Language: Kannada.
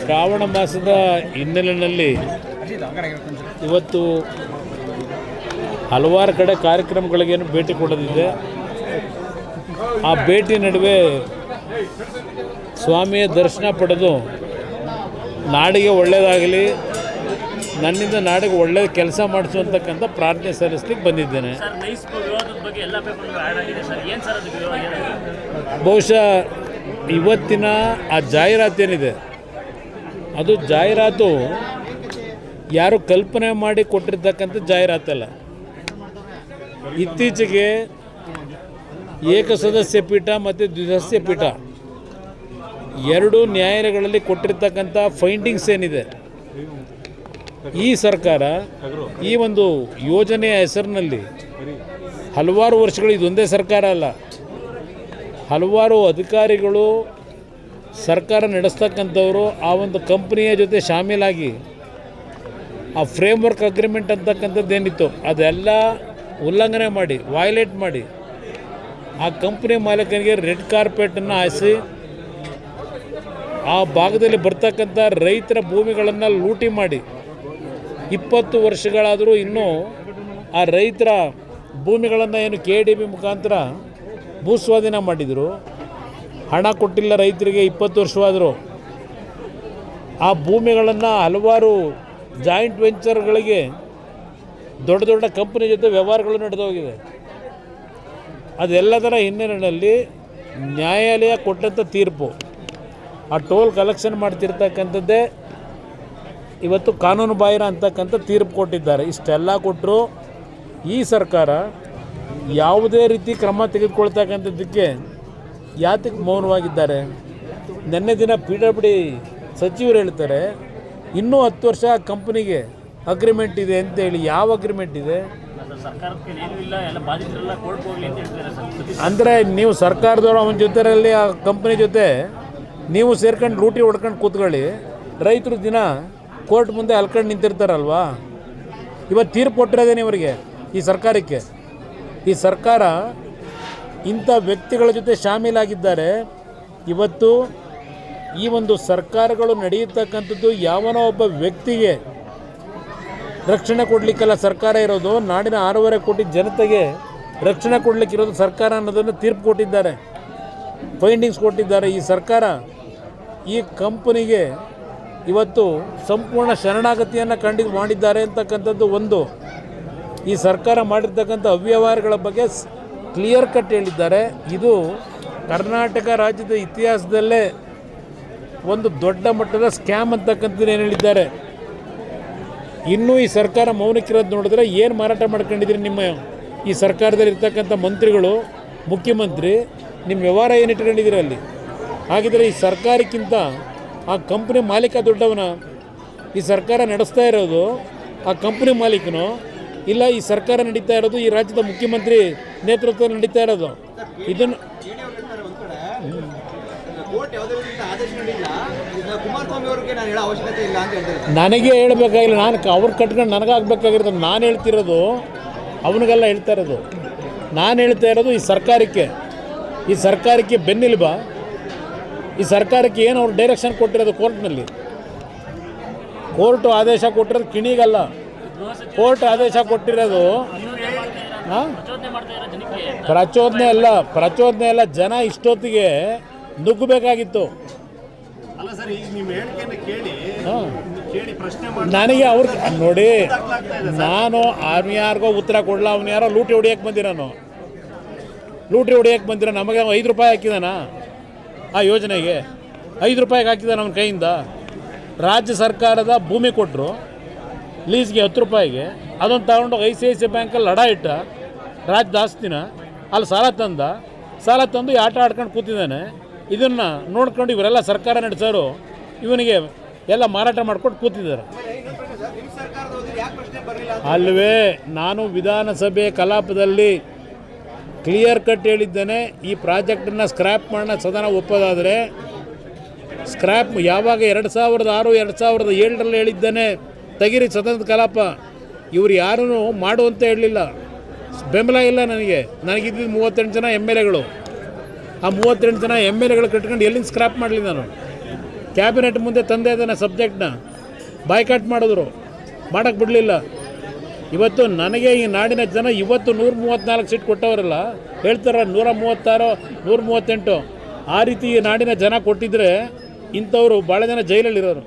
ಶ್ರಾವಣ ಮಾಸದ ಹಿನ್ನೆಲೆಯಲ್ಲಿ ಇವತ್ತು ಹಲವಾರು ಕಡೆ ಕಾರ್ಯಕ್ರಮಗಳಿಗೇನು ಭೇಟಿ ಕೊಡೋದಿದೆ. ಆ ಭೇಟಿ ನಡುವೆ ಸ್ವಾಮಿಯ ದರ್ಶನ ಪಡೆದು ನಾಡಿಗೆ ಒಳ್ಳೆಯದಾಗಲಿ, ನನ್ನಿಂದ ನಾಡಿಗೆ ಒಳ್ಳೆಯ ಕೆಲಸ ಮಾಡಿಸುವಂತಕ್ಕಂಥ ಪ್ರಾರ್ಥನೆ ಸಲ್ಲಿಸಲಿಕ್ಕೆ ಬಂದಿದ್ದೇನೆ. ಬಹುಶಃ ಇವತ್ತಿನ ಆ ಜಾಹೀರಾತು ಏನಿದೆ, ಅದು ಜಾಹೀರಾತು ಯಾರು ಕಲ್ಪನೆ ಮಾಡಿ ಕೊಟ್ಟಿರ್ತಕ್ಕಂಥ ಜಾಹೀರಾತಲ್ಲ. ಇತ್ತೀಚೆಗೆ ಏಕಸದಸ್ಯ ಪೀಠ ಮತ್ತು ದ್ವಿಸದಸ್ಯ ಪೀಠ ಎರಡೂ ನ್ಯಾಯಾಲಯಗಳಲ್ಲಿ ಕೊಟ್ಟಿರ್ತಕ್ಕಂಥ ಫೈಂಡಿಂಗ್ಸ್ ಏನಿದೆ, ಈ ಸರ್ಕಾರ ಈ ಒಂದು ಯೋಜನೆಯ ಹೆಸರಿನಲ್ಲಿ ಹಲವಾರು ವರ್ಷಗಳು, ಇದೊಂದೇ ಸರ್ಕಾರ ಅಲ್ಲ, ಹಲವಾರು ಅಧಿಕಾರಿಗಳು ಸರ್ಕಾರ ನಡೆಸ್ತಕ್ಕಂಥವರು ಆ ಒಂದು ಕಂಪ್ನಿಯ ಜೊತೆ ಶಾಮೀಲಾಗಿ ಆ ಫ್ರೇಮ್ವರ್ಕ್ ಅಗ್ರಿಮೆಂಟ್ ಅಂತಕ್ಕಂಥದ್ದೇನಿತ್ತು ಅದೆಲ್ಲ ಉಲ್ಲಂಘನೆ ಮಾಡಿ, ವೈಲೇಟ್ ಮಾಡಿ, ಆ ಕಂಪ್ನಿ ಮಾಲೀಕನಿಗೆ ರೆಡ್ ಕಾರ್ಪೆಟನ್ನು ಹಾಸಿ ಆ ಭಾಗದಲ್ಲಿ ಬರ್ತಕ್ಕಂಥ ರೈತರ ಭೂಮಿಗಳನ್ನು ಲೂಟಿ ಮಾಡಿ 20 ವರ್ಷಗಳಾದರೂ ಇನ್ನೂ ಆ ರೈತರ ಭೂಮಿಗಳನ್ನು ಏನು KDB ಮುಖಾಂತರ ಭೂಸ್ವಾಧೀನ ಮಾಡಿದರು. ಹಣ ಕೊಟ್ಟಿಲ್ಲ ರೈತರಿಗೆ 20 ವರ್ಷವಾದರೂ. ಆ ಭೂಮಿಗಳನ್ನು ಹಲವಾರು ಜಾಯಿಂಟ್ ವೆಂಚರ್ಗಳಿಗೆ ದೊಡ್ಡ ದೊಡ್ಡ ಕಂಪ್ನಿ ಜೊತೆ ವ್ಯವಹಾರಗಳು ನಡೆದು ಹೋಗಿದೆ. ಅದೆಲ್ಲದರ ಹಿನ್ನೆಲೆಯಲ್ಲಿ ನ್ಯಾಯಾಲಯ ಕೊಟ್ಟಂಥ ತೀರ್ಪು, ಆ ಟೋಲ್ ಕಲೆಕ್ಷನ್ ಮಾಡ್ತಿರ್ತಕ್ಕಂಥದ್ದೇ ಇವತ್ತು ಕಾನೂನು ಬಾಹಿರ ಅಂತಕ್ಕಂಥ ತೀರ್ಪು ಕೊಟ್ಟಿದ್ದಾರೆ. ಇಷ್ಟೆಲ್ಲ ಕೊಟ್ಟರು ಈ ಸರ್ಕಾರ ಯಾವುದೇ ರೀತಿ ಕ್ರಮ ತೆಗೆದುಕೊಳ್ತಕ್ಕಂಥದ್ದಕ್ಕೆ ಯಾತಕ್ಕೆ ಮೌನವಾಗಿದ್ದಾರೆ? ನಿನ್ನೆ ದಿನ PWD ಸಚಿವರು ಹೇಳ್ತಾರೆ ಇನ್ನೂ 10 ವರ್ಷ ಕಂಪ್ನಿಗೆ ಅಗ್ರಿಮೆಂಟ್ ಇದೆ ಅಂತೇಳಿ. ಯಾವ ಅಗ್ರಿಮೆಂಟ್ ಇದೆ ಅಂದರೆ? ನೀವು ಸರ್ಕಾರದವರು ಅವನ ಜೊತೆಯಲ್ಲಿ ಆ ಕಂಪ್ನಿ ಜೊತೆ ನೀವು ಸೇರ್ಕೊಂಡು ಲೂಟಿ ಹೊಡ್ಕೊಂಡು ಕೂತ್ಕೊಳ್ಳಿ, ರೈತರು ದಿನ ಕೋರ್ಟ್ ಮುಂದೆ ಅಲ್ಕೊಂಡು ನಿಂತಿರ್ತಾರಲ್ವಾ? ಇವತ್ತು ತೀರ್ಪು ಕೊಟ್ಟಿರೋದೇನೆ ಇವರಿಗೆ, ಈ ಸರ್ಕಾರಕ್ಕೆ. ಈ ಸರ್ಕಾರ ಇಂಥ ವ್ಯಕ್ತಿಗಳ ಜೊತೆ ಶಾಮೀಲಾಗಿದ್ದಾರೆ. ಇವತ್ತು ಈ ಒಂದು ಸರ್ಕಾರಗಳು ನಡೆಯತಕ್ಕಂಥದ್ದು ಯಾವನೋ ಒಬ್ಬ ವ್ಯಕ್ತಿಗೆ ರಕ್ಷಣೆ ಕೊಡಲಿಕ್ಕೆಲ್ಲ ಸರ್ಕಾರ ಇರೋದು, ನಾಡಿನ 6.5 ಕೋಟಿ ಜನತೆಗೆ ರಕ್ಷಣೆ ಕೊಡಲಿಕ್ಕಿರೋದು ಸರ್ಕಾರ ಅನ್ನೋದನ್ನು ತೀರ್ಪು ಕೊಟ್ಟಿದ್ದಾರೆ, ಫೈಂಡಿಂಗ್ಸ್ ಕೊಟ್ಟಿದ್ದಾರೆ. ಈ ಸರ್ಕಾರ ಈ ಕಂಪನಿಗೆ ಇವತ್ತು ಸಂಪೂರ್ಣ ಶರಣಾಗತಿಯನ್ನು ಮಾಡಿದ್ದಾರೆ ಅಂತಕ್ಕಂಥದ್ದು ಒಂದು. ಈ ಸರ್ಕಾರ ಮಾಡಿರ್ತಕ್ಕಂಥ ಅವ್ಯವಹಾರಗಳ ಬಗ್ಗೆ ಕ್ಲಿಯರ್ ಕಟ್ ಹೇಳಿದ್ದಾರೆ. ಇದು ಕರ್ನಾಟಕ ರಾಜ್ಯದ ಇತಿಹಾಸದಲ್ಲೇ ಒಂದು ದೊಡ್ಡ ಮಟ್ಟದ ಸ್ಕ್ಯಾಮ್ ಅಂತಕ್ಕಂಥದ್ದು ಏನು ಹೇಳಿದ್ದಾರೆ. ಇನ್ನೂ ಈ ಸರ್ಕಾರ ಮೌನಕ್ಕಿರೋದು ನೋಡಿದ್ರೆ ಏನು ಮಾರಾಟ ಮಾಡ್ಕೊಂಡಿದ್ದೀರಿ ನಿಮ್ಮ ಈ ಸರ್ಕಾರದಲ್ಲಿ ಇರ್ತಕ್ಕಂಥ ಮಂತ್ರಿಗಳು, ಮುಖ್ಯಮಂತ್ರಿ, ನಿಮ್ಮ ವ್ಯವಹಾರ ಏನು ಇಟ್ಕೊಂಡಿದ್ದೀರಿ ಅಲ್ಲಿ? ಹಾಗಿದ್ರೆ ಈ ಸರ್ಕಾರಕ್ಕಿಂತ ಆ ಕಂಪ್ನಿ ಮಾಲೀಕ ದೊಡ್ಡವನ? ಈ ಸರ್ಕಾರ ನಡೆಸ್ತಾ ಇರೋದು ಆ ಕಂಪ್ನಿ ಮಾಲೀಕನೋ ಇಲ್ಲ ಈ ಸರ್ಕಾರ ನಡೀತಾ ಇರೋದು ಈ ರಾಜ್ಯದ ಮುಖ್ಯಮಂತ್ರಿ ನೇತೃತ್ವದಲ್ಲಿ ನಡೀತಾ ಇರೋದು? ಇದನ್ನು ನನಗೆ ಹೇಳಬೇಕಾಗಿಲ್ಲ, ನಾನು ಅವ್ರು ಕಟ್ಕೊಂಡು ನನಗಾಗಬೇಕಾಗಿರೋದು. ನಾನು ಹೇಳ್ತಿರೋದು ಅವನಿಗೆಲ್ಲ ಹೇಳ್ತಾ ಇರೋದು. ನಾನು ಹೇಳ್ತಾ ಇರೋದು ಈ ಸರ್ಕಾರಕ್ಕೆ ಬೆನ್ನೆಲುಬ. ಈ ಸರ್ಕಾರಕ್ಕೆ ಏನು ಅವ್ರು ಡೈರೆಕ್ಷನ್ ಕೊಟ್ಟಿರೋದು ಕೋರ್ಟ್ನಲ್ಲಿ. ಕೋರ್ಟು ಆದೇಶ ಕೊಟ್ಟಿರೋದು ಕಿಣಿಗಲ್ಲ, ಕೋರ್ಟ್ ಆದೇಶ ಕೊಟ್ಟಿರೋದು ಪ್ರಚೋದನೆ ಅಲ್ಲ. ಜನ ಇಷ್ಟೊತ್ತಿಗೆ ನುಗ್ಗಬೇಕಾಗಿತ್ತು. ನನಗೆ ಅವ್ರು ನೋಡಿ, ನಾನು ಯಾರಿಗೋ ಉತ್ತರ ಕೊಡಲ್ಲ. ಅವ್ನು ಯಾರೋ ಲೂಟಿ ಹೊಡಿಯೋಕ್ಕೆ ಬಂದಿರೋ ನಮಗೆ 5 ರೂಪಾಯಿ ಹಾಕಿದಾನ ಆ ಯೋಜನೆಗೆ? 5 ರೂಪಾಯಿಗೆ ಹಾಕಿದಾನ ಅವನ ಕೈಯಿಂದ. ರಾಜ್ಯ ಸರ್ಕಾರದ ಭೂಮಿ ಕೊಟ್ಟರು ಲೀಸ್ಗೆ 10 ರೂಪಾಯಿಗೆ. ಅದನ್ನು ತಗೊಂಡೋಗಿ ICICI ಬ್ಯಾಂಕಲ್ಲಿ ಲಡ ಇಟ್ಟ ರಾಜ್ಯದ ಆಸ್ತಿನ. ಅಲ್ಲಿ ಸಾಲ ತಂದು ಆಟ ಆಡ್ಕೊಂಡು ಕೂತಿದ್ದಾನೆ. ಇದನ್ನು ನೋಡ್ಕೊಂಡು ಇವರೆಲ್ಲ ಸರ್ಕಾರ ನಡೆಸೋರು ಇವನಿಗೆ ಎಲ್ಲ ಮಾರಾಟ ಮಾಡ್ಕೊಂಡು ಕೂತಿದ್ದಾರೆ. ಅಲ್ವೇ, ನಾನು ವಿಧಾನಸಭೆ ಕಲಾಪದಲ್ಲಿ ಕ್ಲಿಯರ್ ಕಟ್ ಹೇಳಿದ್ದೇನೆ, ಈ ಪ್ರಾಜೆಕ್ಟನ್ನು ಸ್ಕ್ರ್ಯಾಪ್ ಮಾಡೋಣ ಸದನ ಒಪ್ಪೋದಾದರೆ. ಸ್ಕ್ರ್ಯಾಪ್ ಯಾವಾಗ 2006, 2007ರಲ್ಲಿ ಹೇಳಿದ್ದೇನೆ, ತೆಗಿರಿ ಸದನದ ಕಲಾಪ. ಇವರು ಯಾರೂ ಮಾಡುವಂತ ಹೇಳಲಿಲ್ಲ, ಬೆಂಬಲ ಇಲ್ಲ ನನಗೆ. ನನಗಿದ್ದು 38 ಜನ MLAಗಳು. ಆ 38 ಜನ MLAಗಳು ಕಟ್ಕೊಂಡು ಎಲ್ಲಿಂದ ಸ್ಕ್ರಾಪ್ ಮಾಡಲಿ ನಾನು? ಕ್ಯಾಬಿನೆಟ್ ಮುಂದೆ ತಂದೆ ಇದ್ದಾನೆ ಸಬ್ಜೆಕ್ಟ್ನ, ಬಾಯ್ಕಾಟ್ ಮಾಡಿದ್ರು, ಮಾಡೋಕ್ಕೆ ಬಿಡಲಿಲ್ಲ. ಇವತ್ತು ನನಗೆ ಈ ನಾಡಿನ ಜನ ಇವತ್ತು 134 ಸೀಟ್ ಕೊಟ್ಟವರಲ್ಲ, ಹೇಳ್ತಾರೆ 136 138. ಆ ರೀತಿ ಈ ನಾಡಿನ ಜನ ಕೊಟ್ಟಿದ್ದರೆ ಇಂಥವ್ರು ಭಾಳ ಜನ ಜೈಲಲ್ಲಿರೋರು.